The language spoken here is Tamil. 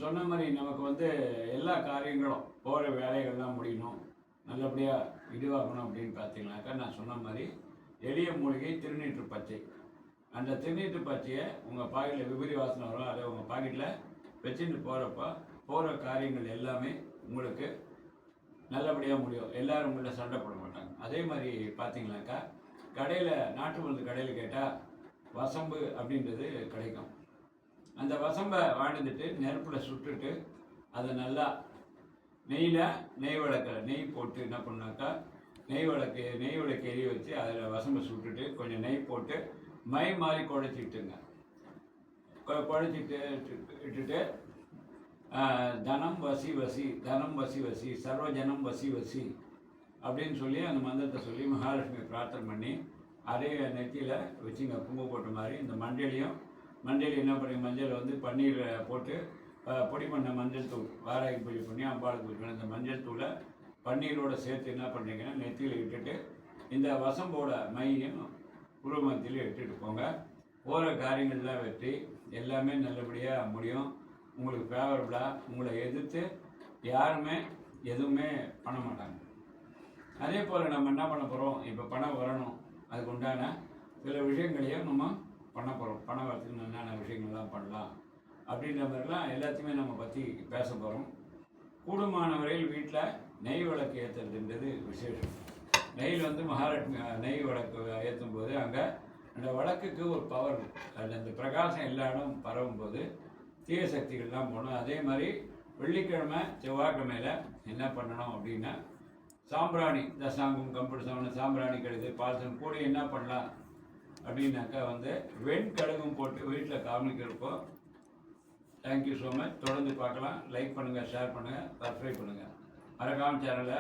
சொன்ன மாதிரி நமக்கு எல்லா காரியங்களும் போகிற வேலைகள்லாம் முடியணும், நல்லபடியாக இதுவாகணும் அப்படின்னு பார்த்தீங்கன்னாக்கா, நான் சொன்ன மாதிரி எளிய மூலிகை திருநீற்று பச்சை. அந்த திருநீற்று பச்சையை உங்கள் பாக்கெட்டில் விபூதி வாசனை வரும், அதை உங்கள் பாக்கெட்டில் வச்சுட்டு போகிறப்ப போகிற காரியங்கள் எல்லாமே உங்களுக்கு நல்லபடியாக முடியும். எல்லோரும் உங்கள்கிட்ட சண்டை போட மாட்டாங்க. அதே மாதிரி பார்த்தீங்கன்னாக்கா, கடையில் நாட்டு மருந்து கடையில் கேட்டால் வசம்பு அப்படின்றது கிடைக்கும். அந்த வசம்பை வாழ்ந்துட்டு நெருப்பில் சுட்டுட்டு அதை நல்லா நெய் விளக்கில் நெய் போட்டு என்ன பண்ணாக்கா, நெய் விளக்கு எரிய வச்சு அதில் வசம்பை சுட்டுட்டு கொஞ்சம் நெய் போட்டு மை மாதிரி குழைச்சிட்டுங்க. குழைச்சிட்டு இட்டுட்டு தனம் வசி வசி, தனம் வசி வசி, சர்வஜனம் வசி வசி அப்படின்னு சொல்லி அந்த மந்திரத்தை சொல்லி மகாலட்சுமி பிரார்த்தனை பண்ணி அதே நெத்தியில் வச்சுங்க. குங்குமம் போட்ட மாதிரி இந்த மஞ்சள் என்ன பண்ணி, மஞ்சள் பன்னீர் போட்டு பொடி பண்ண மஞ்சள் தூள், வாராகி பூஜை பண்ணி அம்பாளுக்கு பூஜை பண்ணி இந்த மஞ்சள் தூளை பன்னீரோடு சேர்த்து என்ன பண்ணுறீங்கன்னா நெத்தியில் இட்டுட்டு இந்த வசம்போட மையும் உருவமத்தியில் இட்டுட்டு போங்க. போகிற காரியங்கள்லாம் வெற்றி, எல்லாமே நல்லபடியாக முடியும். உங்களுக்கு ஃபேவரபுளாக, உங்களை எதிர்த்து யாருமே எதுவுமே பண்ண மாட்டாங்க. அதே போல் நம்ம என்ன பண்ண போகிறோம், இப்போ பணம் வரணும், அதுக்கு உண்டான சில விஷயங்களையும் நம்ம பண்ண போகிறோம். பணம் வரத்துக்கு என்னென்ன விஷயங்கள்லாம் பண்ணலாம் அப்படின்ற மாதிரிலாம் எல்லாத்தையுமே நம்ம பற்றி பேச போகிறோம். கூடுமானவரையில் வீட்டில் நெய் விளக்கு ஏற்றுறதுன்றது விசேஷம். நெய்யில் மகாலட்சுமி நெய் விளக்கு ஏற்றும் போது அங்கே அந்த விளக்குக்கு ஒரு பவர், அந்த பிரகாசம் எல்லா இடம் பரவும் போது தீய சக்திகள்லாம் போகணும். அதே மாதிரி வெள்ளிக்கிழமை செவ்வாய்க்கிழமையில் என்ன பண்ணணும் அப்படின்னா, சாம்பிராணி தசாங்கம் கம்பெனி சாம்பிராணி கழுது பால்சம் கூட என்ன பண்ணலாம் அப்படின்னாக்கா வெண்கடுகும் போட்டு வீட்டில் காமிக்கிறப்போ. Thank you so much. தொடர்ந்து பார்க்கலாம். லைக் பண்ணுங்கள், ஷேர் பண்ணுங்கள், சப்ஸ்கிரைப் பண்ணுங்கள். மறக்காம சேனலை